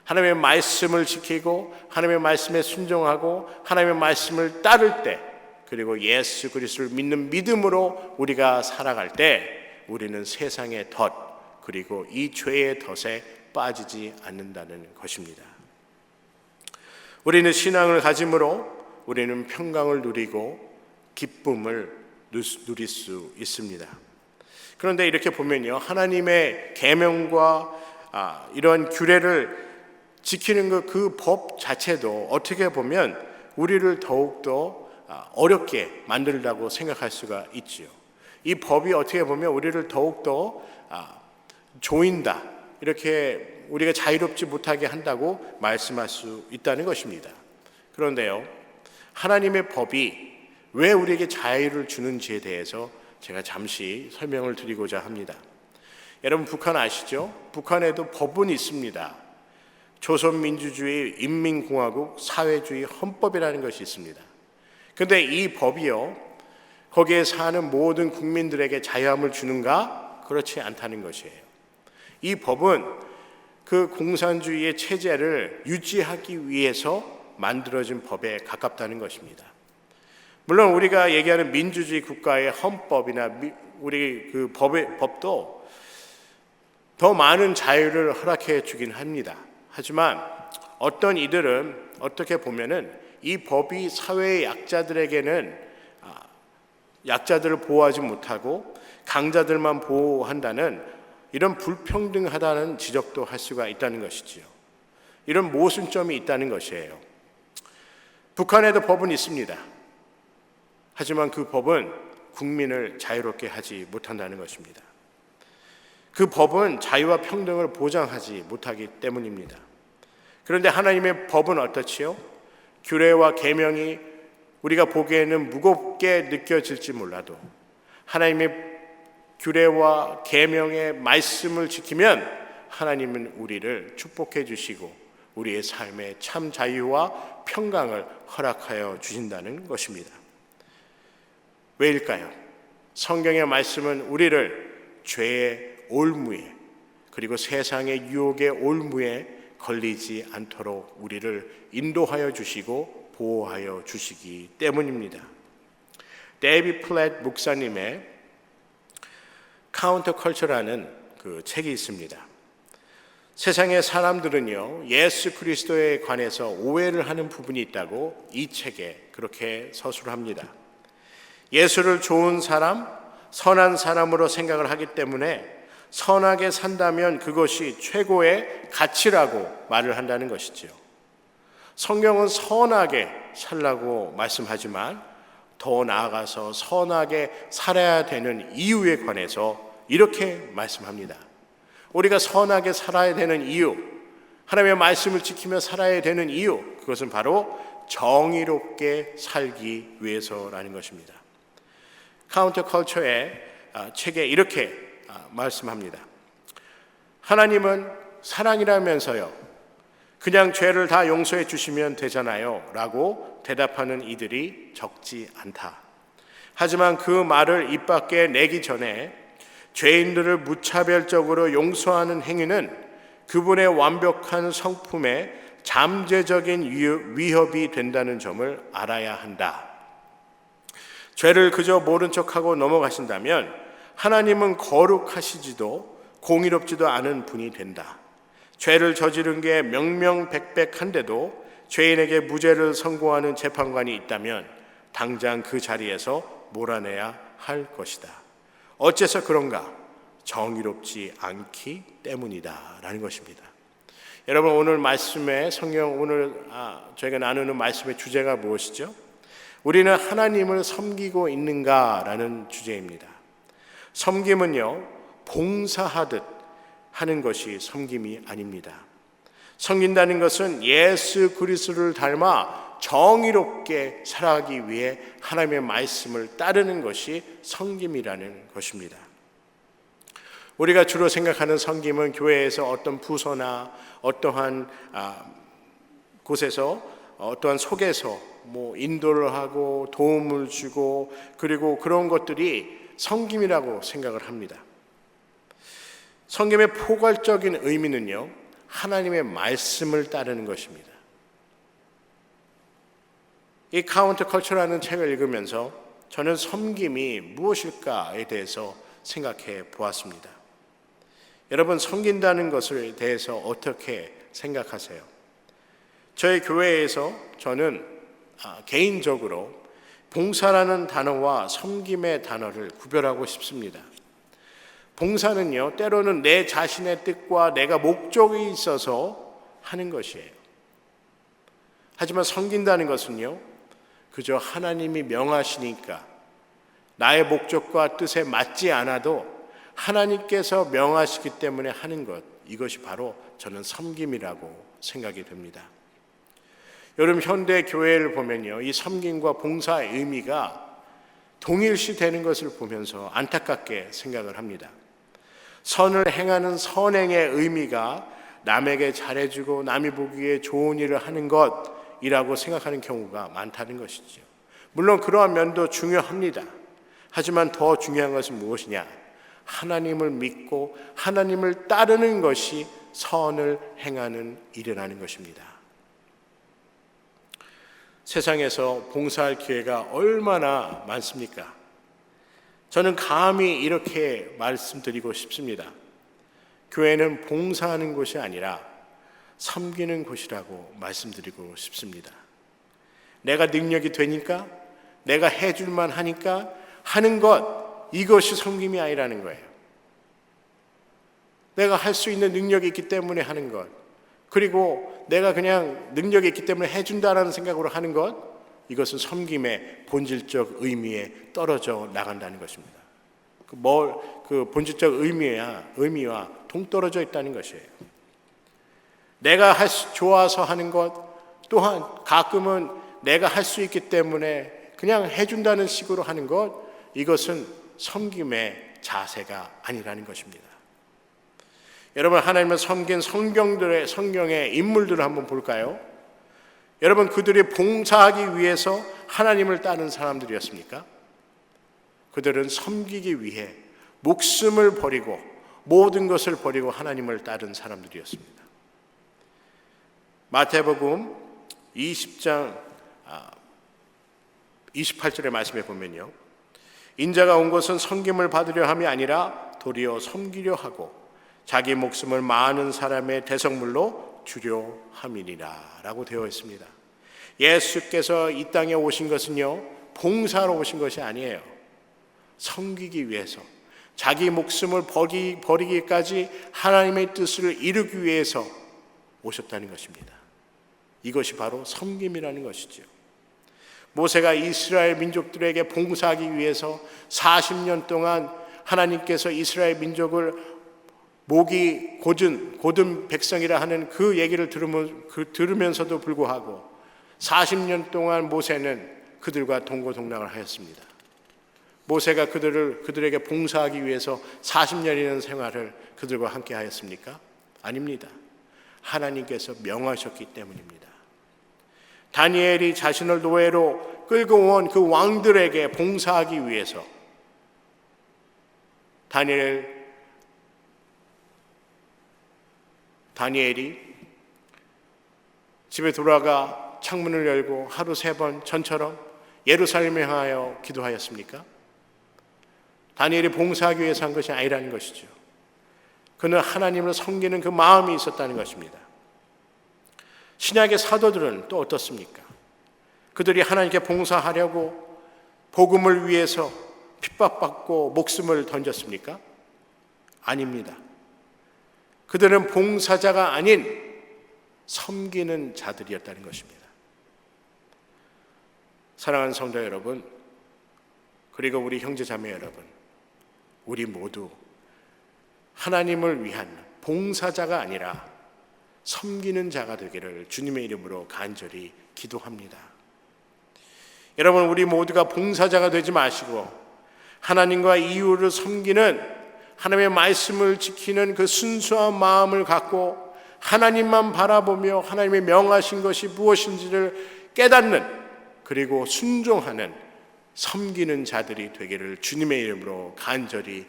하나님의 말씀을 지키고 하나님의 말씀에 순종하고 하나님의 말씀을 따를 때, 그리고 예수 그리스도를 믿는 믿음으로 우리가 살아갈 때 우리는 세상의 덫, 그리고 이 죄의 덫에 빠지지 않는다는 것입니다. 우리는 신앙을 가짐으로 우리는 평강을 누리고 기쁨을 누릴 수 있습니다. 그런데 이렇게 보면요, 하나님의 계명과 이런 규례를 지키는 그 법 자체도 어떻게 보면 우리를 더욱더 어렵게 만들다고 생각할 수가 있지요. 이 법이 어떻게 보면 우리를 더욱더 조인다, 이렇게 우리가 자유롭지 못하게 한다고 말씀할 수 있다는 것입니다. 그런데요, 하나님의 법이 왜 우리에게 자유를 주는지에 대해서 제가 잠시 설명을 드리고자 합니다. 여러분, 북한 아시죠? 북한에도 법은 있습니다. 조선민주주의 인민공화국 사회주의 헌법이라는 것이 있습니다. 그런데 이 법이요, 거기에 사는 모든 국민들에게 자유함을 주는가? 그렇지 않다는 것이에요. 이 법은 그 공산주의의 체제를 유지하기 위해서 만들어진 법에 가깝다는 것입니다. 물론 우리가 얘기하는 민주주의 국가의 헌법이나 우리 그 법도 더 많은 자유를 허락해 주긴 합니다. 하지만 어떤 이들은 어떻게 보면은 이 법이 사회의 약자들에게는 약자들을 보호하지 못하고 강자들만 보호한다는 이런 불평등하다는 지적도 할 수가 있다는 것이지요. 이런 모순점이 있다는 것이에요. 북한에도 법은 있습니다. 하지만 그 법은 국민을 자유롭게 하지 못한다는 것입니다. 그 법은 자유와 평등을 보장하지 못하기 때문입니다. 그런데 하나님의 법은 어떻지요? 규례와 계명이 우리가 보기에는 무겁게 느껴질지 몰라도 하나님의 규례와 계명의 말씀을 지키면 하나님은 우리를 축복해 주시고 우리의 삶에 참 자유와 평강을 허락하여 주신다는 것입니다. 왜일까요? 성경의 말씀은 우리를 죄의 올무에, 그리고 세상의 유혹의 올무에 걸리지 않도록 우리를 인도하여 주시고 보호하여 주시기 때문입니다. 데이비 플랫 목사님의 카운터컬처라는 그 책이 있습니다. 세상의 사람들은요, 예수 그리스도에 관해서 오해를 하는 부분이 있다고 이 책에 그렇게 서술합니다. 예수를 좋은 사람, 선한 사람으로 생각을 하기 때문에 선하게 산다면 그것이 최고의 가치라고 말을 한다는 것이죠. 성경은 선하게 살라고 말씀하지만 더 나아가서 선하게 살아야 되는 이유에 관해서 이렇게 말씀합니다. 우리가 선하게 살아야 되는 이유, 하나님의 말씀을 지키며 살아야 되는 이유, 그것은 바로 정의롭게 살기 위해서라는 것입니다. 카운터컬처의 책에 이렇게 말씀합니다. 하나님은 사랑이라면서요, 그냥 죄를 다 용서해 주시면 되잖아요 라고 대답하는 이들이 적지 않다. 하지만 그 말을 입 밖에 내기 전에 죄인들을 무차별적으로 용서하는 행위는 그분의 완벽한 성품에 잠재적인 위협이 된다는 점을 알아야 한다. 죄를 그저 모른 척하고 넘어가신다면 하나님은 거룩하시지도 공의롭지도 않은 분이 된다. 죄를 저지른 게 명명백백한데도 죄인에게 무죄를 선고하는 재판관이 있다면 당장 그 자리에서 몰아내야 할 것이다. 어째서 그런가? 정의롭지 않기 때문이다 라는 것입니다. 여러분, 오늘 말씀의 저희가 나누는 말씀의 주제가 무엇이죠? 우리는 하나님을 섬기고 있는가라는 주제입니다. 섬김은요, 봉사하듯 하는 것이 섬김이 아닙니다. 섬긴다는 것은 예수 그리스도를 닮아 정의롭게 살아가기 위해 하나님의 말씀을 따르는 것이 섬김이라는 것입니다. 우리가 주로 생각하는 섬김은 교회에서 어떤 부서나 어떠한 곳에서 어떠한 속에서 인도를 하고 도움을 주고 그리고 그런 것들이 섬김이라고 생각을 합니다. 섬김의 포괄적인 의미는요, 하나님의 말씀을 따르는 것입니다. 이 카운터컬처라는 책을 읽으면서 저는 섬김이 무엇일까에 대해서 생각해 보았습니다. 여러분, 섬긴다는 것에 대해서 어떻게 생각하세요? 저희 교회에서 저는 개인적으로 봉사라는 단어와 섬김의 단어를 구별하고 싶습니다. 봉사는요, 때로는 내 자신의 뜻과 내가 목적이 있어서 하는 것이에요. 하지만 섬긴다는 것은요, 그저 하나님이 명하시니까 나의 목적과 뜻에 맞지 않아도 하나님께서 명하시기 때문에 하는 것, 이것이 바로 저는 섬김이라고 생각이 됩니다. 여러분, 현대 교회를 보면요, 이 섬김과 봉사의 의미가 동일시되는 것을 보면서 안타깝게 생각을 합니다. 선을 행하는 선행의 의미가 남에게 잘해주고 남이 보기에 좋은 일을 하는 것이라고 생각하는 경우가 많다는 것이죠. 물론 그러한 면도 중요합니다. 하지만 더 중요한 것은 무엇이냐? 하나님을 믿고 하나님을 따르는 것이 선을 행하는 일이라는 것입니다. 세상에서 봉사할 기회가 얼마나 많습니까? 저는 감히 이렇게 말씀드리고 싶습니다. 교회는 봉사하는 곳이 아니라 섬기는 곳이라고 말씀드리고 싶습니다. 내가 능력이 되니까, 내가 해줄만 하니까 하는 것, 이것이 섬김이 아니라는 거예요. 내가 할 수 있는 능력이 있기 때문에 하는 것, 그리고 내가 그냥 능력이 있기 때문에 해준다라는 생각으로 하는 것, 이것은 섬김의 본질적 의미에 떨어져 나간다는 것입니다. 그 본질적 의미와 동떨어져 있다는 것이에요. 내가 좋아서 하는 것, 또한 가끔은 내가 할 수 있기 때문에 그냥 해준다는 식으로 하는 것, 이것은 섬김의 자세가 아니라는 것입니다. 여러분, 하나님을 섬긴 성경의 인물들을 한번 볼까요? 여러분, 그들이 봉사하기 위해서 하나님을 따른 사람들이었습니까? 그들은 섬기기 위해 목숨을 버리고 모든 것을 버리고 하나님을 따른 사람들이었습니다. 마태복음 20장 28절의 말씀에 보면요, 인자가 온 것은 섬김을 받으려 함이 아니라 도리어 섬기려 하고 자기 목숨을 많은 사람의 대성물로 주려 함이니라 라고 되어 있습니다. 예수께서 이 땅에 오신 것은요, 봉사로 오신 것이 아니에요. 섬기기 위해서, 자기 목숨을 버리기까지 하나님의 뜻을 이루기 위해서 오셨다는 것입니다. 이것이 바로 섬김이라는 것이죠. 모세가 이스라엘 민족들에게 봉사하기 위해서 40년 동안 하나님께서 이스라엘 민족을 목이 곧은 백성이라 하는 그 얘기를 들으면서도 불구하고 40년 동안 모세는 그들과 동고동락을 하였습니다. 모세가 그들에게 봉사하기 위해서 40년이라는 생활을 그들과 함께 하였습니까? 아닙니다. 하나님께서 명하셨기 때문입니다. 다니엘이 자신을 노예로 끌고 온 그 왕들에게 봉사하기 위해서 다니엘이 집에 돌아가 창문을 열고 하루 3번 전처럼 예루살렘에 향하여 기도하였습니까? 다니엘이 봉사하기 위해서 한 것이 아니라는 것이죠. 그는 하나님을 섬기는 그 마음이 있었다는 것입니다. 신약의 사도들은 또 어떻습니까? 그들이 하나님께 봉사하려고 복음을 위해서 핍박받고 목숨을 던졌습니까? 아닙니다. 그들은 봉사자가 아닌 섬기는 자들이었다는 것입니다. 사랑하는 성도 여러분, 그리고 우리 형제자매 여러분, 우리 모두 하나님을 위한 봉사자가 아니라 섬기는 자가 되기를 주님의 이름으로 간절히 기도합니다. 여러분, 우리 모두가 봉사자가 되지 마시고 하나님과 이웃을 섬기는, 하나님의 말씀을 지키는 그 순수한 마음을 갖고 하나님만 바라보며 하나님의 명하신 것이 무엇인지를 깨닫는, 그리고 순종하는 섬기는 자들이 되기를 주님의 이름으로 간절히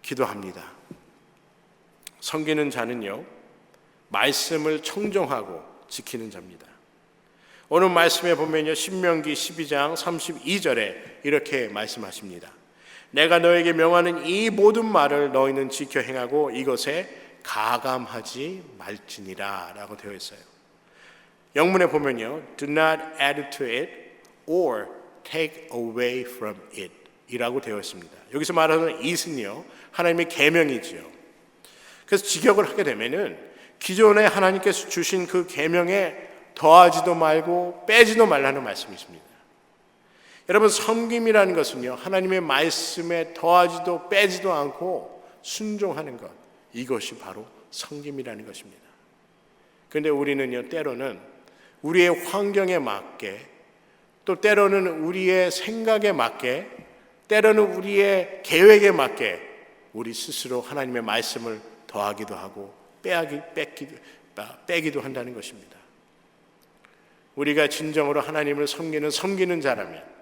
기도합니다. 섬기는 자는요, 말씀을 청종하고 지키는 자입니다. 오늘 말씀에 보면요, 신명기 12장 32절에 이렇게 말씀하십니다. 내가 너에게 명하는 이 모든 말을 너희는 지켜 행하고 이것에 가감하지 말지니라 라고 되어 있어요. 영문에 보면요, do not add to it or take away from it 이라고 되어 있습니다. 여기서 말하는 it은요, 하나님의 계명이지요. 그래서 직역을 하게 되면은 기존에 하나님께서 주신 그 계명에 더하지도 말고 빼지도 말라는 말씀이 있습니다. 여러분, 섬김이라는 것은요, 하나님의 말씀에 더하지도 빼지도 않고 순종하는 것, 이것이 바로 섬김이라는 것입니다. 그런데 우리는요, 때로는 우리의 환경에 맞게, 또 때로는 우리의 생각에 맞게, 때로는 우리의 계획에 맞게 우리 스스로 하나님의 말씀을 더하기도 하고 빼기도 한다는 것입니다. 우리가 진정으로 하나님을 섬기는 자라면,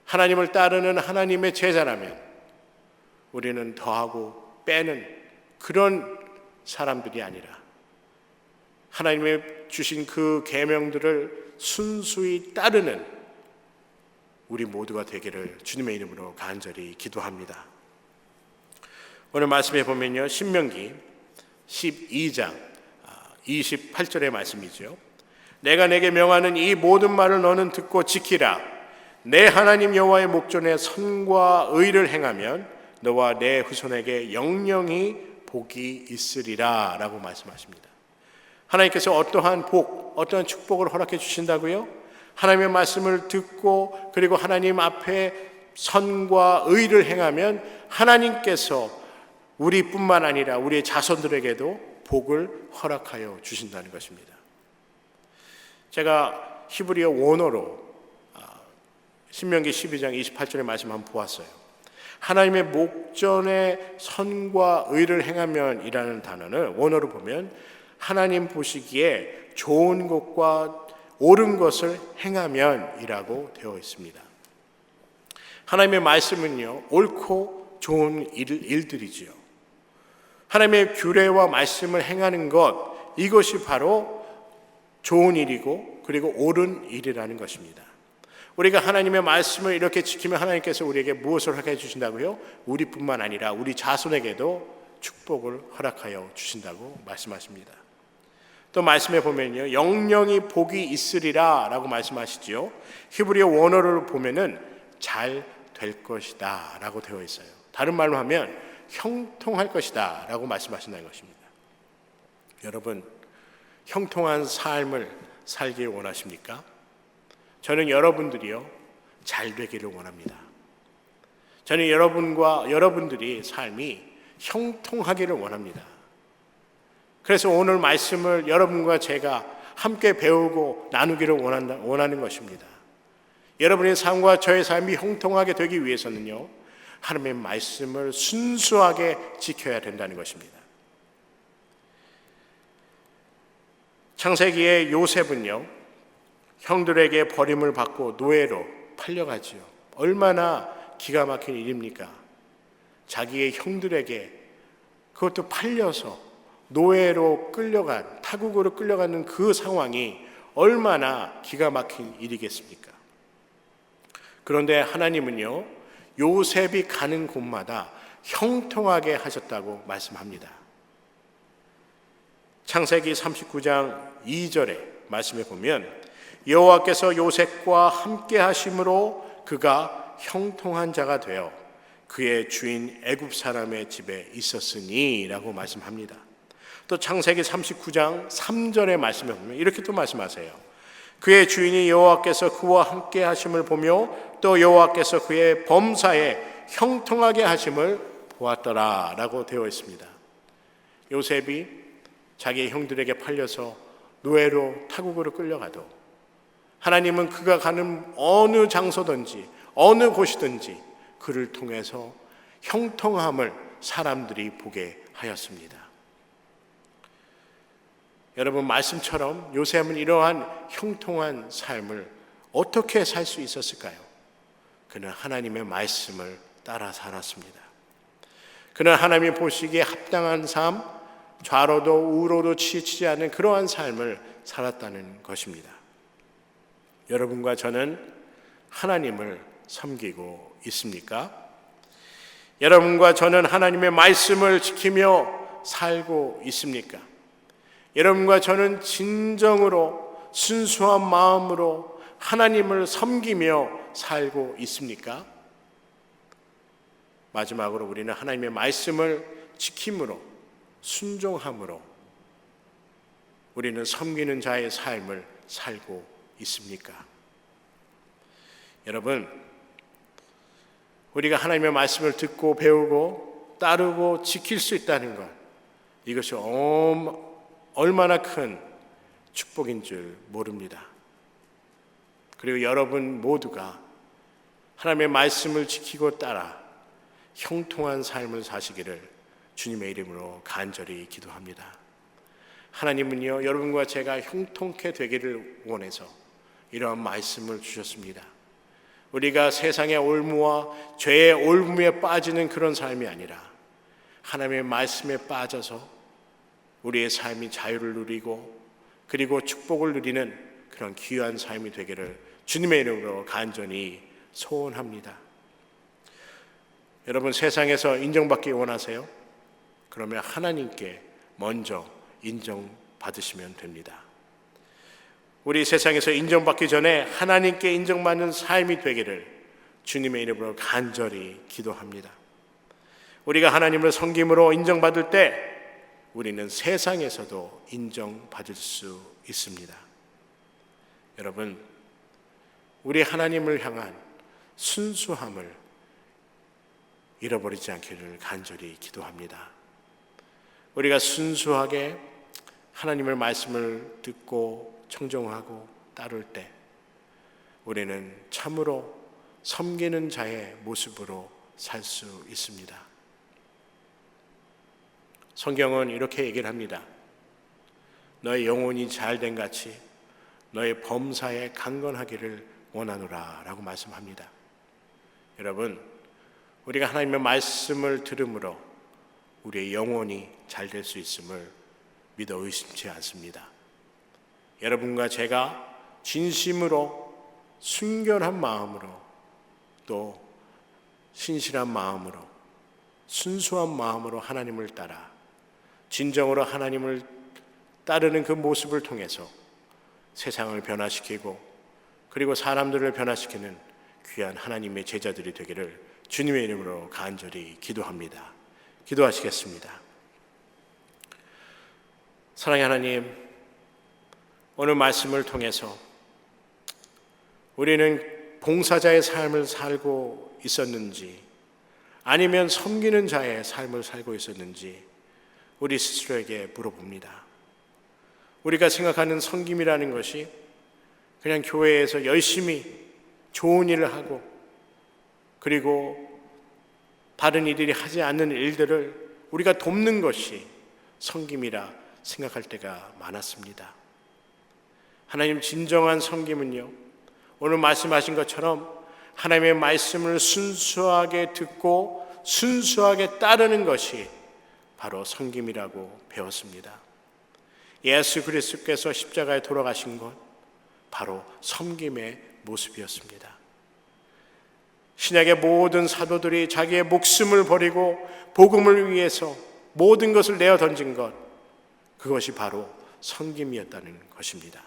하나님을 따르는 하나님의 제자라면 우리는 더하고 빼는 그런 사람들이 아니라 하나님의 주신 그 계명들을 순수히 따르는 우리 모두가 되기를 주님의 이름으로 간절히 기도합니다. 오늘 말씀에 보면요, 신명기 12장 28절의 말씀이죠. 내가 내게 명하는 이 모든 말을 너는 듣고 지키라. 내 하나님 여호와의 목전에 선과 의를 행하면 너와 내 후손에게 영영이 복이 있으리라 라고 말씀하십니다. 하나님께서 어떠한 복, 어떠한 축복을 허락해 주신다고요? 하나님의 말씀을 듣고 그리고 하나님 앞에 선과 의를 행하면 하나님께서 우리뿐만 아니라 우리의 자손들에게도 복을 허락하여 주신다는 것입니다. 제가 히브리어 원어로 신명기 12장 28절의 말씀 한번 보았어요. 하나님의 목전에 선과 의를 행하면 이라는 단어는 원어로 보면 하나님 보시기에 좋은 것과 옳은 것을 행하면 이라고 되어 있습니다. 하나님의 말씀은요, 옳고 좋은 일들이지요. 하나님의 규례와 말씀을 행하는 것, 이것이 바로 좋은 일이고 그리고 옳은 일이라는 것입니다. 우리가 하나님의 말씀을 이렇게 지키면 하나님께서 우리에게 무엇을 허락해 주신다고요? 우리뿐만 아니라 우리 자손에게도 축복을 허락하여 주신다고 말씀하십니다. 또 말씀에 보면요, 영영이 복이 있으리라 라고 말씀하시지요. 히브리어 원어를 보면은 잘 될 것이다 라고 되어 있어요. 다른 말로 하면 형통할 것이다 라고 말씀하신다는 것입니다. 여러분, 형통한 삶을 살길 원하십니까? 저는 여러분들이요, 잘 되기를 원합니다. 저는 여러분들이 삶이 형통하기를 원합니다. 그래서 오늘 말씀을 여러분과 제가 함께 배우고 나누기를 원하는 것입니다. 여러분의 삶과 저의 삶이 형통하게 되기 위해서는요, 하나님의 말씀을 순수하게 지켜야 된다는 것입니다. 창세기의 요셉은요, 형들에게 버림을 받고 노예로 팔려가지요. 얼마나 기가 막힌 일입니까? 자기의 형들에게, 그것도 팔려서 노예로 끌려간, 타국으로 끌려가는 그 상황이 얼마나 기가 막힌 일이겠습니까? 그런데 하나님은요, 요셉이 가는 곳마다 형통하게 하셨다고 말씀합니다. 창세기 39장 2절에 말씀해 보면, 여호와께서 요셉과 함께 하심으로 그가 형통한 자가 되어 그의 주인 애굽 사람의 집에 있었으니 라고 말씀합니다. 또 창세기 39장 3절에 말씀해 보면 이렇게 또 말씀하세요. 그의 주인이 여호와께서 그와 함께 하심을 보며 또 여호와께서 그의 범사에 형통하게 하심을 보았더라 라고 되어 있습니다. 요셉이 자기의 형들에게 팔려서 노예로 타국으로 끌려가도 하나님은 그가 가는 어느 장소든지 어느 곳이든지 그를 통해서 형통함을 사람들이 보게 하였습니다. 여러분, 말씀처럼 요셉은 이러한 형통한 삶을 어떻게 살 수 있었을까요? 그는 하나님의 말씀을 따라 살았습니다. 그는 하나님이 보시기에 합당한 삶, 좌로도 우로도 치치지 않는 그러한 삶을 살았다는 것입니다. 여러분과 저는 하나님을 섬기고 있습니까? 여러분과 저는 하나님의 말씀을 지키며 살고 있습니까? 여러분과 저는 진정으로 순수한 마음으로 하나님을 섬기며 살고 있습니까? 마지막으로 우리는 하나님의 말씀을 지킴으로, 순종함으로 우리는 섬기는 자의 삶을 살고 있습니까? 여러분, 우리가 하나님의 말씀을 듣고 배우고 따르고 지킬 수 있다는 것, 이것이 얼마나 큰 축복인 줄 모릅니다. 그리고 여러분 모두가 하나님의 말씀을 지키고 따라 형통한 삶을 사시기를 주님의 이름으로 간절히 기도합니다. 하나님은요, 여러분과 제가 형통케 되기를 원해서 이러한 말씀을 주셨습니다. 우리가 세상의 올무와 죄의 올무에 빠지는 그런 삶이 아니라 하나님의 말씀에 빠져서 우리의 삶이 자유를 누리고 그리고 축복을 누리는 그런 귀한 삶이 되기를 주님의 이름으로 간절히 소원합니다. 여러분, 세상에서 인정받기 원하세요? 그러면 하나님께 먼저 인정받으시면 됩니다. 우리 세상에서 인정받기 전에 하나님께 인정받는 삶이 되기를 주님의 이름으로 간절히 기도합니다. 우리가 하나님을 섬김으로 인정받을 때 우리는 세상에서도 인정받을 수 있습니다. 여러분, 우리 하나님을 향한 순수함을 잃어버리지 않기를 간절히 기도합니다. 우리가 순수하게 하나님의 말씀을 듣고 청종하고 따를 때 우리는 참으로 섬기는 자의 모습으로 살 수 있습니다. 성경은 이렇게 얘기를 합니다. 너의 영혼이 잘된 같이 너의 범사에 강건하기를 원하노라 라고 말씀합니다. 여러분, 우리가 하나님의 말씀을 들음으로 우리의 영혼이 잘 될 수 있음을 믿어 의심치 않습니다. 여러분과 제가 진심으로 순결한 마음으로 또 신실한 마음으로 순수한 마음으로 하나님을 따라 진정으로 하나님을 따르는 그 모습을 통해서 세상을 변화시키고 그리고 사람들을 변화시키는 귀한 하나님의 제자들이 되기를 주님의 이름으로 간절히 기도합니다. 기도하시겠습니다. 사랑의 하나님, 오늘 말씀을 통해서 우리는 봉사자의 삶을 살고 있었는지 아니면 섬기는 자의 삶을 살고 있었는지 우리 스스로에게 물어봅니다. 우리가 생각하는 섬김이라는 것이 그냥 교회에서 열심히 좋은 일을 하고 그리고 다른 이들이 하지 않는 일들을 우리가 돕는 것이 섬김이라 생각할 때가 많았습니다. 하나님, 진정한 섬김은요, 오늘 말씀하신 것처럼 하나님의 말씀을 순수하게 듣고 순수하게 따르는 것이 바로 섬김이라고 배웠습니다. 예수 그리스도께서 십자가에 돌아가신 것 바로 섬김의 모습이었습니다. 신약의 모든 사도들이 자기의 목숨을 버리고 복음을 위해서 모든 것을 내어 던진 것, 그것이 바로 섬김이었다는 것입니다.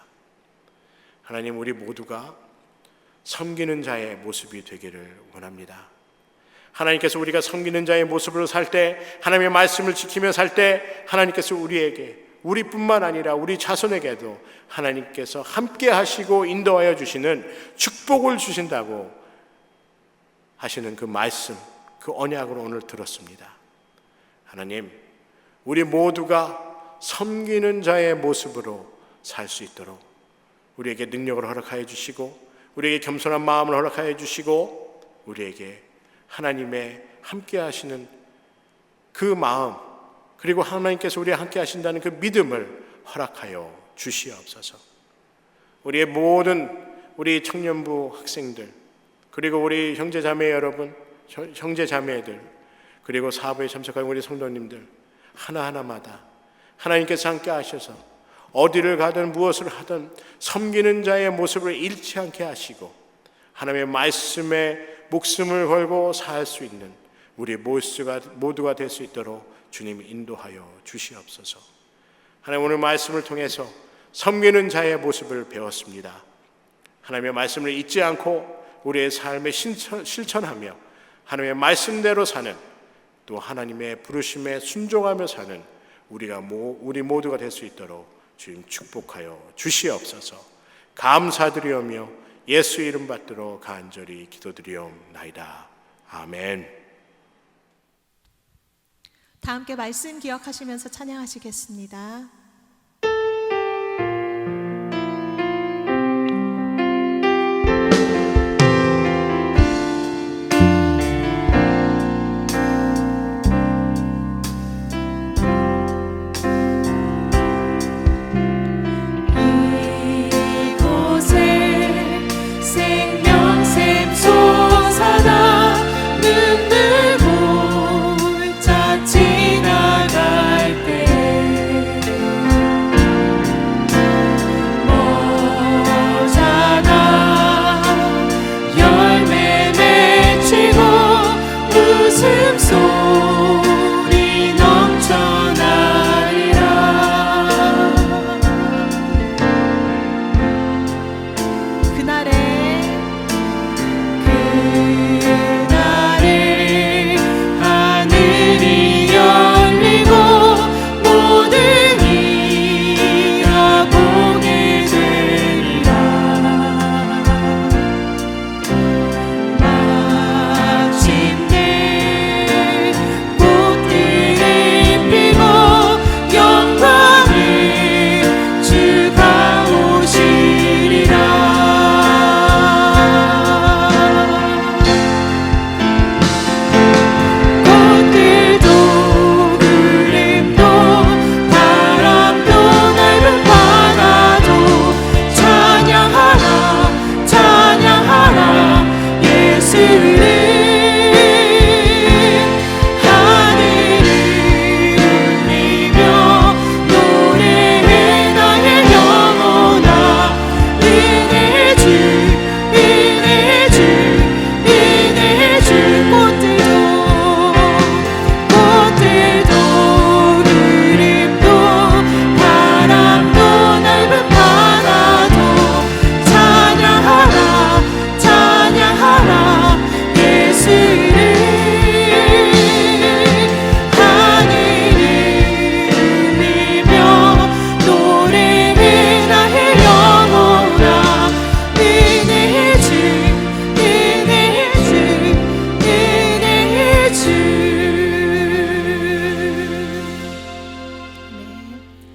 하나님, 우리 모두가 섬기는 자의 모습이 되기를 원합니다. 하나님께서 우리가 섬기는 자의 모습으로 살 때, 하나님의 말씀을 지키며 살 때 하나님께서 우리에게, 우리뿐만 아니라 우리 자손에게도 하나님께서 함께 하시고 인도하여 주시는 축복을 주신다고 하시는 그 말씀, 그 언약을 오늘 들었습니다. 하나님, 우리 모두가 섬기는 자의 모습으로 살 수 있도록 우리에게 능력을 허락하여 주시고, 우리에게 겸손한 마음을 허락하여 주시고, 우리에게 하나님의 함께 하시는 그 마음, 그리고 하나님께서 우리와 함께 하신다는 그 믿음을 허락하여 주시옵소서. 우리의 모든 우리 청년부 학생들, 그리고 우리 형제자매 여러분, 형제자매들, 그리고 사업에 참석한 우리 성도님들 하나하나마다 하나님께서 함께 하셔서 어디를 가든 무엇을 하든 섬기는 자의 모습을 잃지 않게 하시고 하나님의 말씀에 목숨을 걸고 살 수 있는 우리 모두가 될 수 있도록 주님이 인도하여 주시옵소서. 하나님, 오늘 말씀을 통해서 섬기는 자의 모습을 배웠습니다. 하나님의 말씀을 잊지 않고 우리의 삶에 실천하며 하나님의 말씀대로 사는, 또 하나님의 부르심에 순종하며 사는 우리 모두가 될 수 있도록 주님 축복하여 주시옵소서. 감사드리오며 예수 이름 받들어 간절히 기도드리옵나이다. 아멘. 다 함께 말씀 기억하시면서 찬양하시겠습니다.